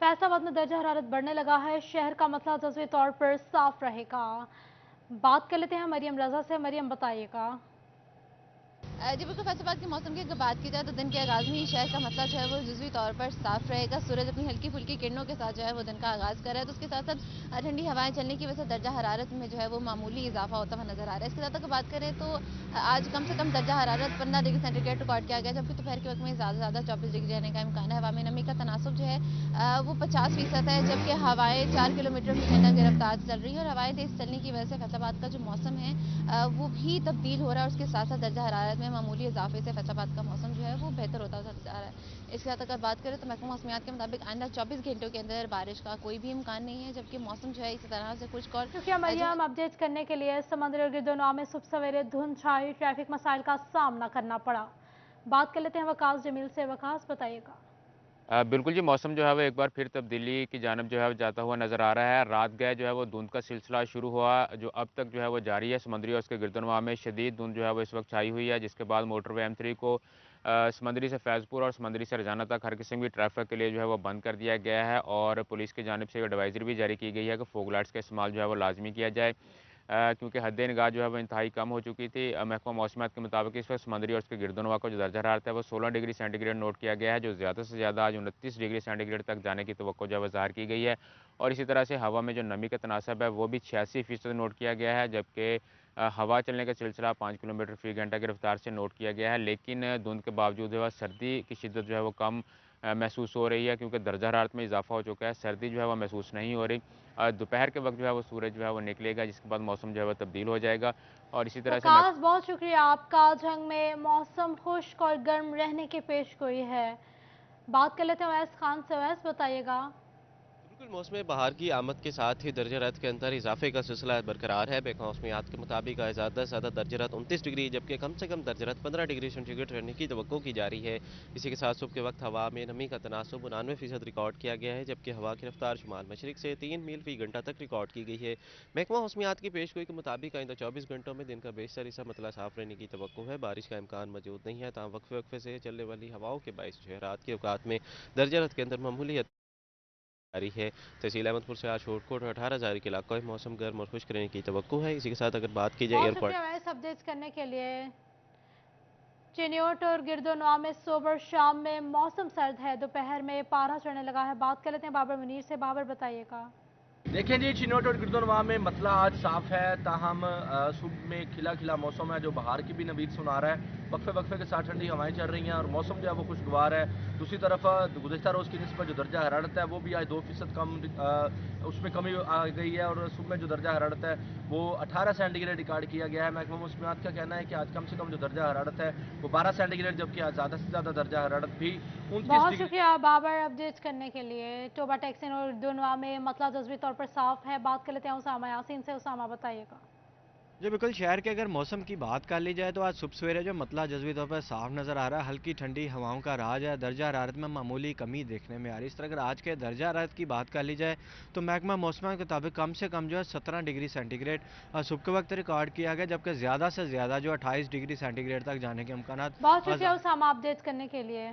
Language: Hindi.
फैसलाबाद में दर्जा हरारत बढ़ने लगा है। शहर का मसला जज़वी तौर पर साफ रहेगा। बात कर लेते हैं मरियम रजा से। मरियम, बताइएगा। जी बिल्कुल, फैसलाबाद के मौसम की अगर बात की जाए तो दिन के आगाज़ में ही शहर का मतलब जो है वो जुज़वी तौर पर साफ रहेगा। सूरज अपनी हल्की फुल्की किरणों के साथ जो है वो दिन का आगाज़ कर रहा है, तो उसके साथ साथ ठंडी हवाएं चलने की वजह से दर्जा हरारत में जो है वो मामूली इजाफा होता हुआ नजर आ रहा है। इसके साथ अगर बात करें तो आज कम से कम दर्जा हरारत 15 डिग्री सेंटीग्रेड रिकॉर्ड किया गया, जबकि दोपहर के वक्त में ज़्यादा से ज़्यादा 24 डिग्री रहने का इम्कान है। हवा में नमी का तनासुब जो है वो 50% है, जबकि हवाएं 4 किलोमीटर फी घंटा की रफ्तार से चल रही है। और हवाएं तेज चलने की वजह से फैसलाबाद का जो मौसम है वो भी तब्दील हो रहा है। उसके साथ साथ दर्जा हरारत में मामूली इजाफे से फैसलाबाद का मौसम जो है वो बेहतर होता हुआ जा रहा है। इसके साथ अगर बात करें तो महकमा मौसमियात के मुताबिक आइंदा 24 घंटों के अंदर बारिश का कोई भी इम्कान नहीं है, जबकि मौसम जो है इसी तरह से खुश्क और शुक्रिया जो है। मरियम, अपडेट करने के लिए। समंदर और गिरदोनवा में सुबह सवेरे धुंध छाई, ट्रैफिक मसाइल का सामना करना पड़ा। बात कर लेते हैं वकास जमील से। वकास, बताइएगा। बिल्कुल जी, मौसम जो है वो एक बार फिर तब्दीली की जानिब जो है वो जाता हुआ नज़र आ रहा है। रात गए जो है वो धुंध का सिलसिला शुरू हुआ, जो अब तक जो है वो जारी है। समुद्री और उसके गिरदनवा में शदीद धुंध जो है वो इस वक्त छाई हुई है, जिसके बाद मोटरवे M3 को समंदरी से फैज़पुर और समंदरी से रजाना तक हर किस्म की ट्रैफिक के लिए जो है वो बंद कर दिया गया है। और पुलिस की जानिब से एडवाइज़री भी जारी की गई है कि फोग लाइट्स का इस्तेमाल जो है वो लाजमी किया जाए, क्योंकि हद निगाह जो है वो इंतहाई कम हो चुकी थी। महकमा मौसमियात के मुताबिक इस वक्त समंदरी और उसके गिरदनवा का जो दर्जा हरारत है वो 16 डिग्री सेंटीग्रेड नोट किया गया है, जो ज़्यादा से ज़्यादा आज 29 डिग्री सेंटीग्रेड तक जाने की तवक्को जो है ज़ाहिर की गई है। और इसी तरह से हवा में जो नमी का तनासब है वो भी 86% नोट किया गया है, जबकि हवा चलने का सिलसिला 5 किलोमीटर फी घंटा की रफ्तार से नोट किया गया है। लेकिन धुंध के बावजूद जो है सर्दी की शिद्दत जो है वो कम महसूस हो रही है, क्योंकि दर्जा हरारत में इजाफा हो चुका है। सर्दी जो है वो महसूस नहीं हो रही। दोपहर के वक्त जो है वो सूरज जो है वो निकलेगा, जिसके बाद मौसम जो है वो तब्दील हो जाएगा। और इसी तरह से मैं वकास, बहुत शुक्रिया आपका। झंग में मौसम खुश्क और गर्म रहने की पेशगोई है। बात कर लेते हैं अवैस खान से। अवैस, बताइएगा। बिल्कुल, मौसम बहार की आमद के साथ ही दर्जा हरारत के अंदर इजाफे का सिलसिला बरकरार है। महकमा मौसमियात के मुताबिक ज़्यादा से ज़्यादा दर्जा हरारत 29 डिग्री, जबकि कम से कम दर्जा हरारत 15 डिग्री सेंटीग्रेड रहने की तवक्को की जा रही है। इसी के साथ सुबह के वक्त हवा में नमी का तनासुब 99% रिकॉर्ड किया गया है, जबकि हवा की रफ्तार शुमाल मशरक से 3 मील फी घंटा तक रिकॉर्ड की गई है। महकमा मौसमियात की पेशगोई के मुताबिक आइंदा 24 घंटों में दिन का बेशतर हिस्सा मतला साफ रहने की तवक्को है। बारिश का इम्कान मौजूद नहीं है, तहाँ वक्फे वक्फे से चलने वाली हवाओं के बायस जो है रात के औकात में दर्जा हरारत के अंदर मामूली जारी है। तहसील अहमदपुर से आज शोटकोट और 18,000 के इलाकों में मौसम गर्म और खुश्क रहने की तवक्को है। इसी के साथ अगर बात की जाए बहुत एयरपोर्ट शुक्रिया अवैस, अपडेट्स करने के लिए। चिन्योट और गिरदोनवा में सुबह शाम में मौसम सर्द है। दोपहर में पारा चढ़ने लगा है। बात कर लेते हैं बाबर मुनीर से। बाबर, बताइएगा। देखें जी, चिन्योट और गिरदोनवा में मतला आज साफ है, ताहम सुबह में खिला खिला मौसम है जो बाहर की भी नवीद सुना रहा है। वक्फे वक्फे के साथ ठंडी हवाएं चल रही हैं और मौसम जो है वो खुशगवार है। दूसरी तरफ गुज़श्ता रोज़ की निस्बत जो दर्जा हरारत है वो भी आज 2% कम, उसमें कमी आ गई है। और सुबह में जो दर्जा हरारत है वो 18 सेंटीग्रेड रिकॉर्ड किया गया है। महकमा मौसमियात का कहना है कि आज कम से कम जो दर्जा हरारत है वो 12 सेंटीग्रेड, जबकि आज ज़्यादा से ज़्यादा दर्जा हरारत भी 29 बहुत डिग्री। शुक्रिया बाबर, अपडेट करने के लिए। टोबा टेक्सिन और दुनवा में मतला जज्वी तौर पर साफ है। बात कर लेते हैं उसामा यासीन से। उसामा, बताइएगा। जी बिल्कुल, शहर के अगर मौसम की बात कर ली जाए तो आज सुबह सवेरे जो मतला जज़वी तौर पर साफ नज़र आ रहा है। हल्की ठंडी हवाओं का राज है। दर्जा हरारत में मामूली कमी देखने में आ रही है। इस तरह अगर आज के दर्जा हरारत की बात कर ली जाए तो महकमा मौसम के मुताबिक कम से कम जो है 17 डिग्री सेंटीग्रेड सुबह के वक्त रिकॉर्ड किया गया, जबकि ज़्यादा से ज़्यादा जो 28 डिग्री सेंटीग्रेड तक जाने के अमकान बहुत शुक्रिया उसामा, अपडेट करने के लिए।